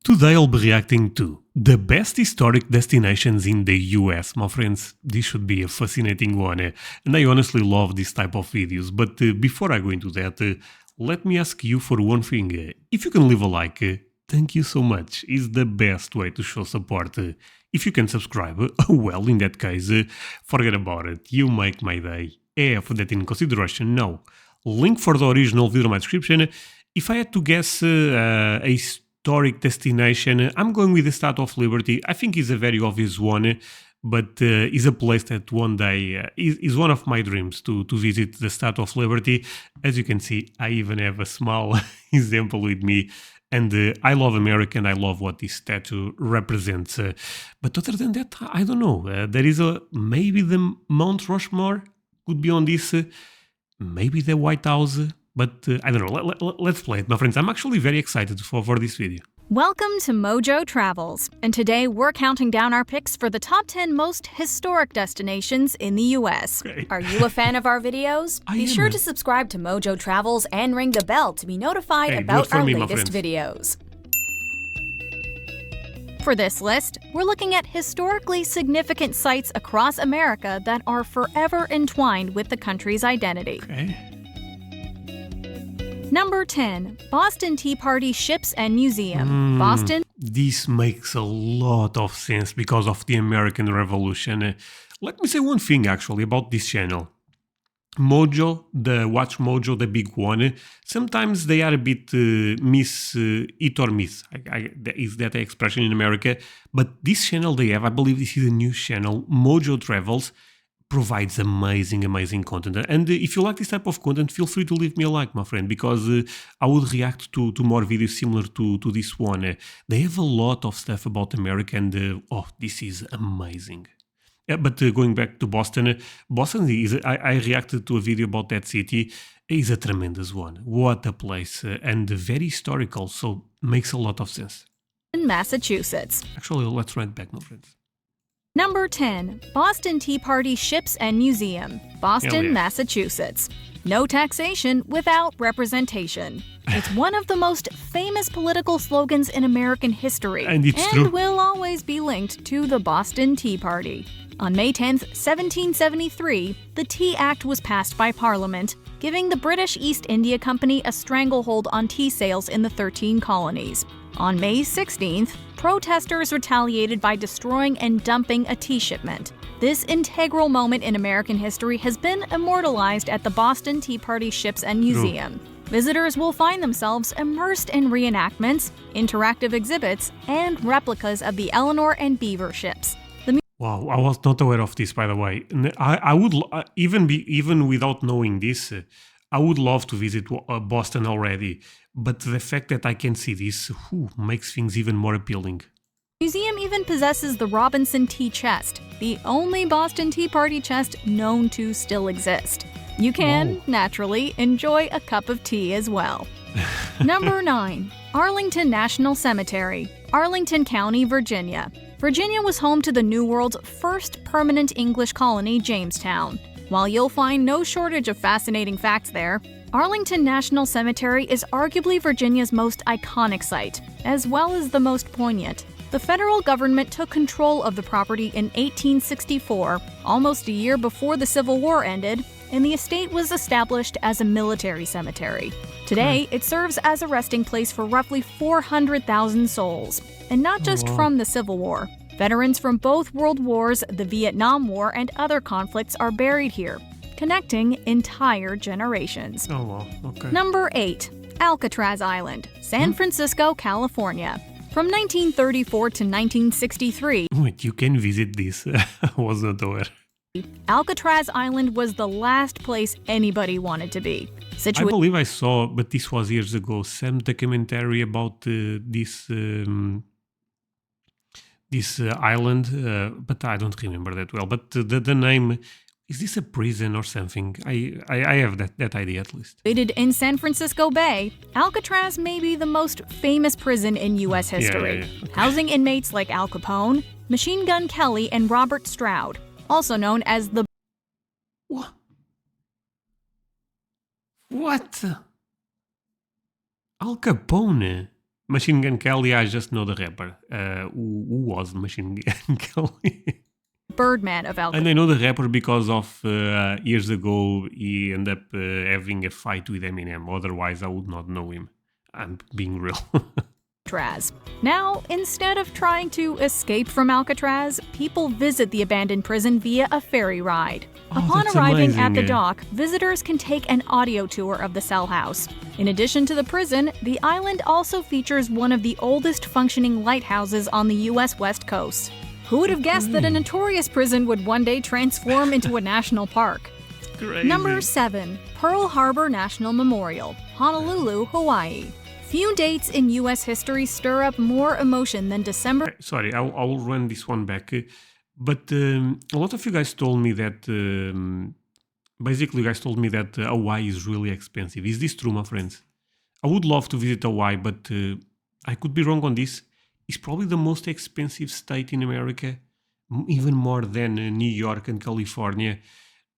Today I'll be reacting to the best historic destinations in the US. My friends, this should be a fascinating one, and I honestly love this type of videos. But before I go into that, let me ask you for one thing. If you can leave a like, thank you so much. It's the best way to show support. If you can subscribe, well, in that case, forget about it. You make my day. Put that in consideration now. Link for the original video in my description. If I had to guess a historic destination, I'm going with the Statue of Liberty. I think it's a very obvious one, but it's a place that one day is one of my dreams to visit the Statue of Liberty. As you can see, I even have a small example with me. And I love America and I love what this statue represents. But other than that, I don't know. There is maybe the Mount Rushmore could be on this. Maybe the White House. But I don't know. Let's play it, my friends. I'm actually very excited for this video. Welcome to Mojo Travels, and today we're counting down our picks for the top 10 most historic destinations in the US. Okay. Are you a fan of our videos? Be sure to subscribe to Mojo Travels and ring the bell to be notified about our latest videos. For this list, we're looking at historically significant sites across America that are forever entwined with the country's identity. Okay. Number 10. Boston Tea Party Ships and Museum. Boston. This makes a lot of sense because of the American Revolution. Let me say one thing actually about this channel. Mojo, Watch Mojo, the big one, sometimes they are a bit hit or miss. Is that the expression in America? But this channel they have, I believe this is a new channel, Mojo Travels, provides amazing content. And if you like this type of content, feel free to leave me a like, my friend, because I would react to more videos similar to this one. They have a lot of stuff about America and this is amazing. Yeah, but going back to Boston, Boston is, I reacted to a video about that city. It's a tremendous one. What a place. And very historical, so makes a lot of sense. In Massachusetts. Actually, let's run it back, my friends. Number 10. Boston Tea Party Ships and Museum. Boston, Massachusetts. No taxation without representation. It's one of the most famous political slogans in American history, and will always be linked to the Boston Tea Party. On May 10, 1773, the Tea Act was passed by Parliament, giving the British East India Company a stranglehold on tea sales in the 13 colonies. On May 16th, protesters retaliated by destroying and dumping a tea shipment. This integral moment in American history has been immortalized at the Boston Tea Party Ships and Museum. Visitors will find themselves immersed in reenactments, interactive exhibits, and replicas of the Eleanor and Beaver ships. Wow, I was not aware of this, by the way. I would even without knowing this, I would love to visit Boston already. But the fact that I can see this makes things even more appealing. The museum even possesses the Robinson Tea Chest, the only Boston Tea Party chest known to still exist. You can, naturally, enjoy a cup of tea as well. Number 9. Arlington National Cemetery, Arlington County, Virginia. Virginia was home to the New World's first permanent English colony, Jamestown. While you'll find no shortage of fascinating facts there, Arlington National Cemetery is arguably Virginia's most iconic site, as well as the most poignant. The federal government took control of the property in 1864, almost a year before the Civil War ended, and the estate was established as a military cemetery. Today, it serves as a resting place for roughly 400,000 souls, and not just from the Civil War. Veterans from both World Wars, the Vietnam War, and other conflicts are buried here, connecting entire generations. Oh, wow. Okay. Number 8. Alcatraz Island, San Francisco, California. From 1934 to 1963. Wait, you can visit this. I was not aware. Alcatraz Island was the last place anybody wanted to be. I believe I saw, but this was years ago, some documentary about this island, but I don't remember that well. But the name, is this a prison or something? I have that idea at least. Located in San Francisco Bay, Alcatraz may be the most famous prison in U.S. history, Okay. housing inmates like Al Capone, Machine Gun Kelly, and Robert Stroud, also known as the... What? Al Capone? Machine Gun Kelly, I just know the rapper. Who was Machine Gun Kelly? Birdman of Alcatraz. And I know the rapper because of years ago he ended up having a fight with Eminem. Otherwise, I would not know him. I'm being real. Now, instead of trying to escape from Alcatraz, people visit the abandoned prison via a ferry ride. Upon that's arriving amazing, at the yeah. dock, visitors can take an audio tour of the cell house. In addition to the prison, the island also features one of the oldest functioning lighthouses on the U.S. West Coast. Who would have guessed that a notorious prison would one day transform into a national park? Crazy. Number 7. Pearl Harbor National Memorial, Honolulu, Hawaii. Few dates in U.S. history stir up more emotion than December. Sorry, I'll run this one back. But a lot of you guys told me that, basically you guys told me that Hawaii is really expensive. Is this true, my friends? I would love to visit Hawaii, but I could be wrong on this. It's probably the most expensive state in America, even more than New York and California.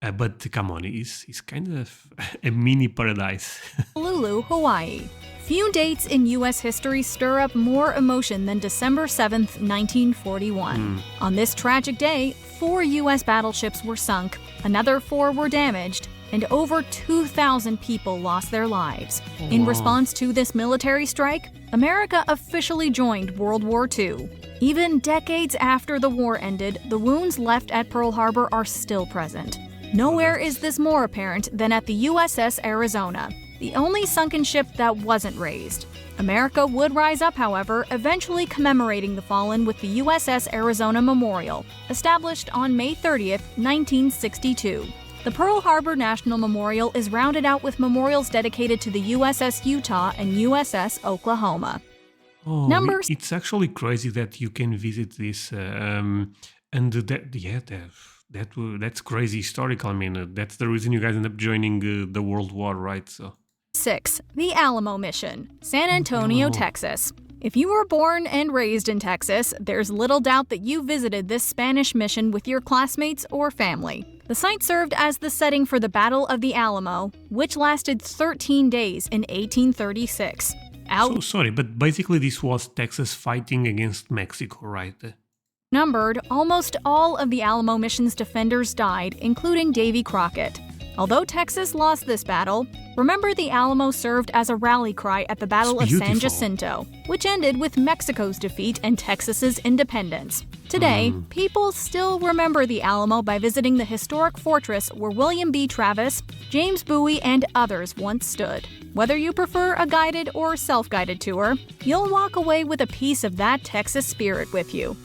But come on, it's kind of a mini paradise. Honolulu, Hawaii. Few dates in U.S. history stir up more emotion than December 7, 1941. On this tragic day, 4 U.S. battleships were sunk, another 4 were damaged, and over 2,000 people lost their lives. In response to this military strike, America officially joined World War II. Even decades after the war ended, the wounds left at Pearl Harbor are still present. Nowhere is this more apparent than at the USS Arizona, the only sunken ship that wasn't raised. America would rise up, however, eventually commemorating the fallen with the USS Arizona Memorial, established on May 30th, 1962. The Pearl Harbor National Memorial is rounded out with memorials dedicated to the USS Utah and USS Oklahoma. Number It's actually crazy that you can visit this, and that's crazy historical. I mean, that's the reason you guys end up joining the World War, right? So 6. The Alamo Mission, San Antonio, Texas. If you were born and raised in Texas, there's little doubt that you visited this Spanish mission with your classmates or family. The site served as the setting for the Battle of the Alamo, which lasted 13 days in 1836. so sorry, but basically this was Texas fighting against Mexico, right? Outnumbered, almost all of the Alamo mission's defenders died, including Davy Crockett. Although Texas lost this battle, remember the Alamo served as a rally cry at the Battle of San Jacinto, which ended with Mexico's defeat and Texas's independence. Today, people still remember the Alamo by visiting the historic fortress where William B. Travis, James Bowie, and others once stood. Whether you prefer a guided or self-guided tour, you'll walk away with a piece of that Texas spirit with you.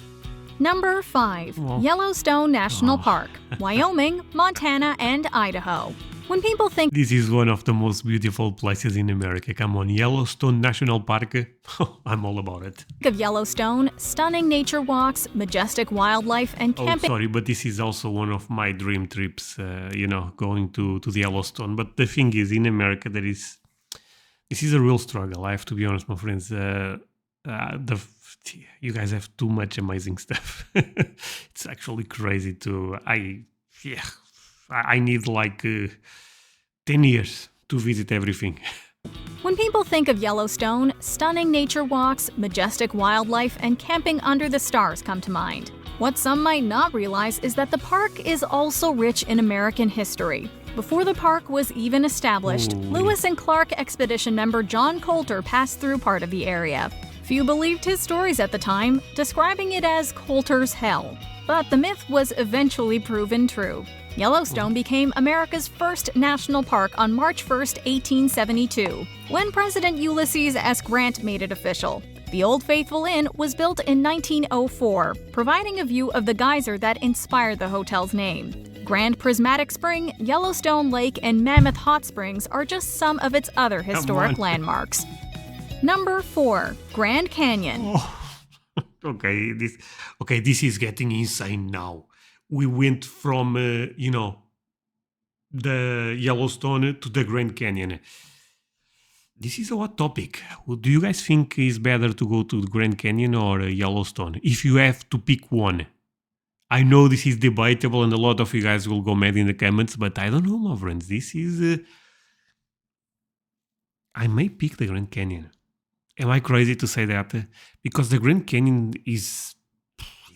Number 5. Yellowstone National Park, Wyoming, Montana, and Idaho. When people think This is one of the most beautiful places in America. Come on, Yellowstone National Park. I'm all about it. of Yellowstone, stunning nature walks, majestic wildlife, and camping. Sorry, but this is also one of my dream trips, going to the Yellowstone. But the thing is, in America, this is a real struggle. I have to be honest, my friends. You guys have too much amazing stuff. It's actually crazy I need like 10 years to visit everything. When people think of Yellowstone, stunning nature walks, majestic wildlife, and camping under the stars come to mind. What some might not realize is that the park is also rich in American history. Before the park was even established, Lewis and Clark expedition member John Coulter passed through part of the area. Few believed his stories at the time, describing it as Coulter's Hell. But the myth was eventually proven true. Yellowstone became America's first national park on March 1, 1872, when President Ulysses S. Grant made it official. The Old Faithful Inn was built in 1904, providing a view of the geyser that inspired the hotel's name. Grand Prismatic Spring, Yellowstone Lake, and Mammoth Hot Springs are just some of its other historic landmarks. Number 4. Grand Canyon. Okay, this is getting insane now. We went from, the Yellowstone to the Grand Canyon. This is a hot topic. Do you guys think it's better to go to the Grand Canyon or Yellowstone? If you have to pick one. I know this is debatable and a lot of you guys will go mad in the comments, but I don't know, my friends. This is... I may pick the Grand Canyon. Am I crazy to say that? Because the Grand Canyon is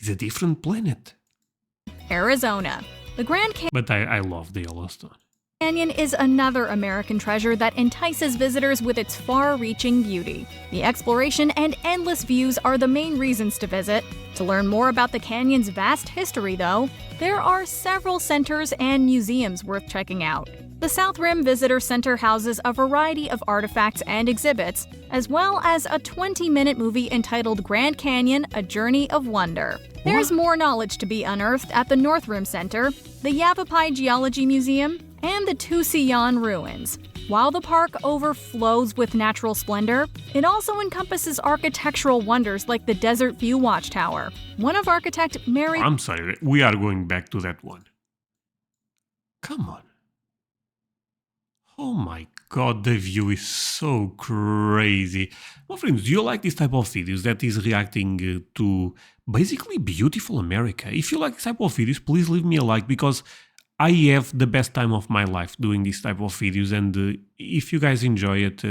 a different planet. Arizona. The Grand But I love the Yellowstone. Canyon is another American treasure that entices visitors with its far-reaching beauty. The exploration and endless views are the main reasons to visit. To learn more about the canyon's vast history, though, there are several centers and museums worth checking out. The South Rim Visitor Center houses a variety of artifacts and exhibits, as well as a 20-minute movie entitled Grand Canyon: A Journey of Wonder. There's more knowledge to be unearthed at the North Rim Center, the Yavapai Geology Museum, and the Tusayan Ruins. While the park overflows with natural splendor, it also encompasses architectural wonders like the Desert View Watchtower. One of architect Mary... I'm sorry, we are going back to that one. Come on. Oh my god, the view is so crazy. My friends, do you like this type of videos that is reacting to basically beautiful America? If you like this type of videos, please leave me a like, because I have the best time of my life doing this type of videos, and if you guys enjoy it,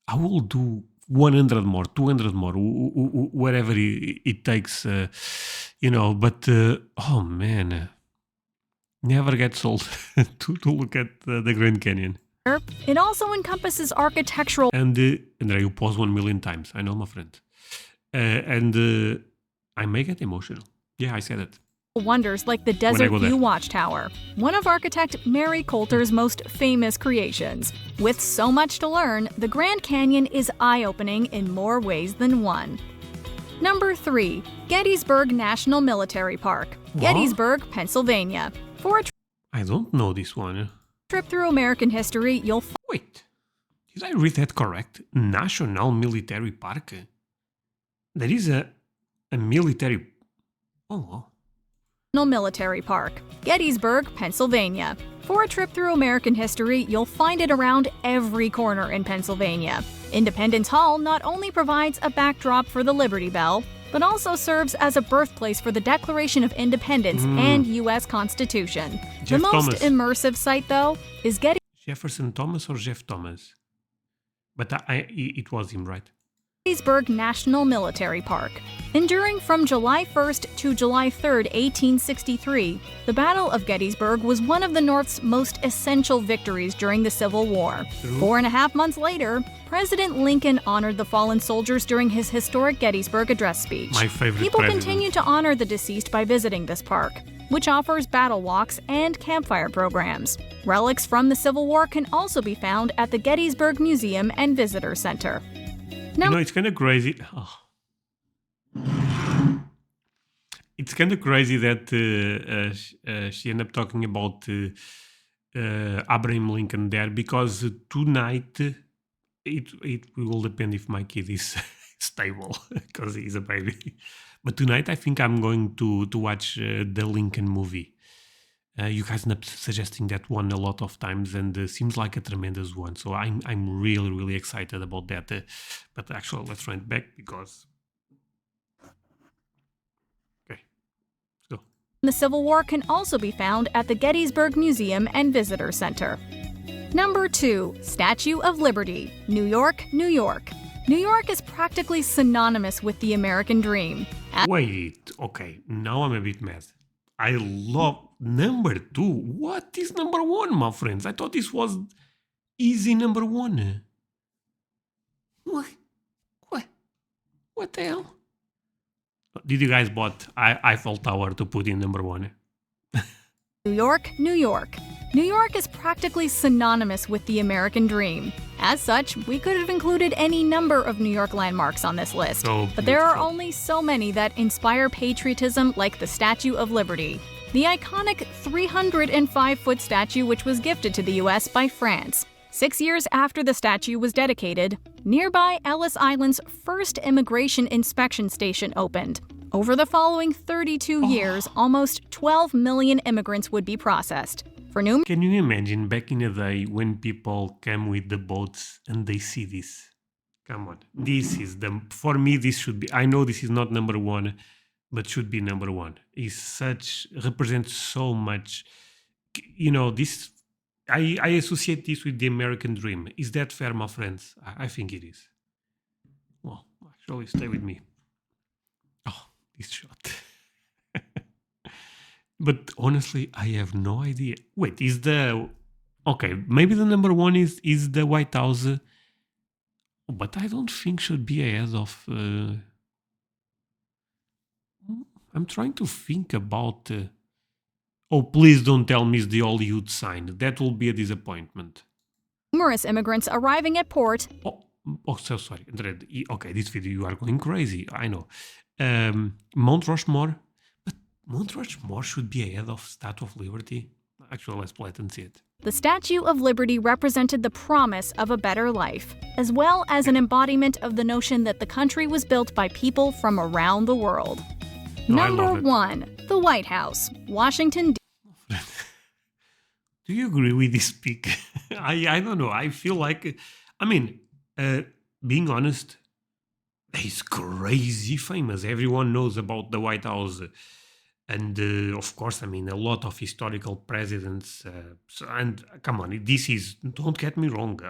I will do 100 more, 200 more, whatever it takes, but oh man, never gets old to look at the Grand Canyon. It also encompasses architectural... And André, you pause 1,000,000 times. I know, my friend. I may get emotional. Yeah, I said it. Wonders like the Desert View Watchtower, one of architect Mary Coulter's most famous creations. With so much to learn, the Grand Canyon is eye-opening in more ways than one. Number 3. Gettysburg National Military Park, Gettysburg, Pennsylvania. For a I don't know this one. Trip through American history, you'll... Wait, did I read that correct? National Military Park? There is a military... Oh, Military Park, Gettysburg, Pennsylvania. For a trip through American history, you'll find it around every corner in Pennsylvania. Independence Hall not only provides a backdrop for the Liberty Bell, but also serves as a birthplace for the Declaration of Independence and U.S. Constitution. The most immersive site, though, is Jefferson Thomas or Jeff Thomas? But it was him, right? Gettysburg National Military Park. Enduring from July 1st to July 3rd, 1863, the Battle of Gettysburg was one of the North's most essential victories during the Civil War. 4.5 months later, President Lincoln honored the fallen soldiers during his historic Gettysburg Address speech. My favorite People president. continue to honor the deceased by visiting this park, which offers battle walks and campfire programs. Relics from the Civil War can also be found at the Gettysburg Museum and Visitor Center. It's kind of crazy. Oh. It's kind of crazy that she ended up talking about Abraham Lincoln there, because tonight it will depend if my kid is stable, because he's a baby. But tonight I think I'm going to watch the Lincoln movie. You guys end up suggesting that one a lot of times, and seems like a tremendous one. So I'm really, really excited about that. But actually, let's run it back, because... Okay, let's go. The Civil War can also be found at the Gettysburg Museum and Visitor Center. Number 2. Statue of Liberty, New York, New York. New York is practically synonymous with the American dream. Wait, okay, now I'm a bit mad. I love number 2. What is number 1, my friends? I thought this was easy number 1. What the hell? Did you guys bought Eiffel Tower to put in number 1? New York, New York. New York is practically synonymous with the American dream. As such, we could have included any number of New York landmarks on this list, but there are only so many that inspire patriotism like the Statue of Liberty, the iconic 305-foot statue which was gifted to the U.S. by France. 6 years after the statue was dedicated, nearby Ellis Island's first immigration inspection station opened. Over the following 32 years, almost 12 million immigrants would be processed. Can you imagine back in the day when people come with the boats and they see this? Come on, this is for me, this should be, I know this is not number 1, but should be number 1. Represents so much, this, I associate this with the American dream. Is that fair, my friends? I think it is. Surely stay with me. Oh, this shot. But honestly, I have no idea. Wait, is the okay? Maybe the number one is the White House, but I don't think should be ahead of. I'm trying to think about. Oh, please don't tell me it's the Hollywood sign. That will be a disappointment. Numerous immigrants arriving at port. Oh, so sorry, André. Okay, this video you are going crazy. I know. Mount Rushmore, but Mount Rushmore should be ahead of Statue of Liberty. Actually, let's play it and see it. The Statue of Liberty represented the promise of a better life, as well as an embodiment of the notion that the country was built by people from around the world. No, Number 1, the White House, Washington, Do you agree with this pick? I don't know. I feel like, I mean, being honest, he's crazy famous. Everyone knows about the White House. And of course, I mean, a lot of historical presidents. And come on, this is, don't get me wrong.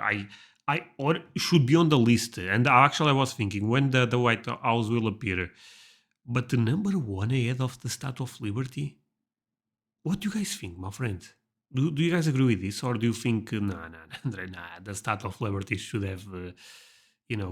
Or should be on the list. And actually, I was thinking when the White House will appear. But the number one ahead of the Statue of Liberty? What do you guys think, my friend? Do you guys agree with this, or do you think Andre, the Statue of Liberty should have,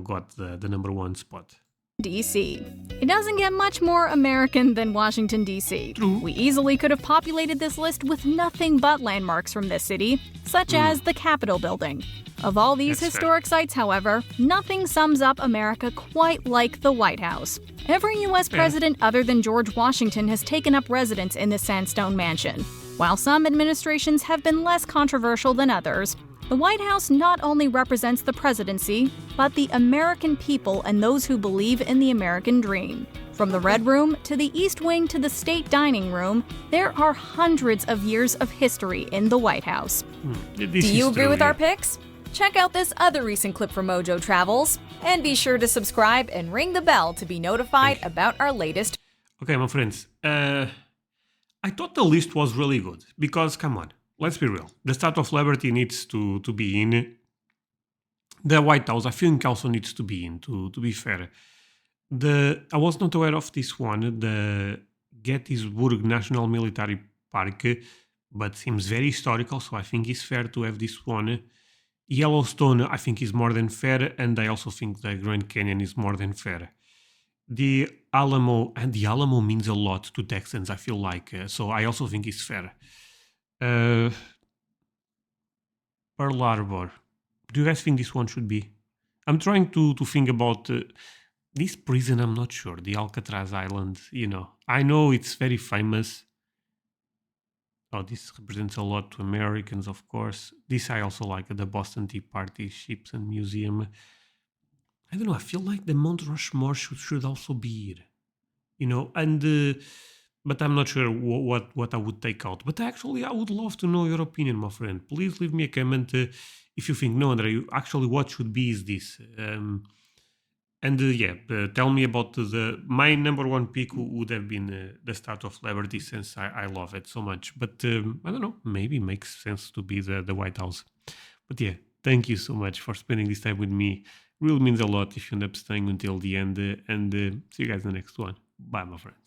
got the number one spot? D.C. It doesn't get much more American than Washington, D.C. True. We easily could have populated this list with nothing but landmarks from this city, such as the Capitol building. Of all these That's historic sites, however, nothing sums up America quite like the White House. Every U.S. president other than George Washington has taken up residence in this sandstone mansion. While some administrations have been less controversial than others, the White House not only represents the presidency, but the American people and those who believe in the American dream. From the Red Room to the East Wing to the State Dining Room, there are hundreds of years of history in the White House. Do you agree with our picks? Check out this other recent clip from Mojo Travels, and be sure to subscribe and ring the bell to be notified about our latest. Okay, my friends, I thought the list was really good because, come on, let's be real. The Statue of Liberty needs to be in. The White House, I think, also needs to be in, to be fair. I was not aware of this one, the Gettysburg National Military Park, but seems very historical, so I think it's fair to have this one. Yellowstone, I think, is more than fair, and I also think the Grand Canyon is more than fair. The Alamo, and the Alamo means a lot to Texans, I feel like, so I also think it's fair. Pearl Harbor. Do you guys think this one should be? I'm trying to think about this prison, I'm not sure. The Alcatraz Island, I know it's very famous. Oh, this represents a lot to Americans, of course. This I also like, the Boston Tea Party Ships and Museum. I don't know, I feel like the Mount Rushmore should also be here. But I'm not sure what I would take out. But actually, I would love to know your opinion, my friend. Please leave me a comment if you think, no, André, actually what should be is this. Tell me about my number one pick would have been the Statue of Liberty, since I love it so much. But I don't know, maybe it makes sense to be the White House. But yeah, thank you so much for spending this time with me. Really means a lot if you end up staying until the end. And see you guys in the next one. Bye, my friend.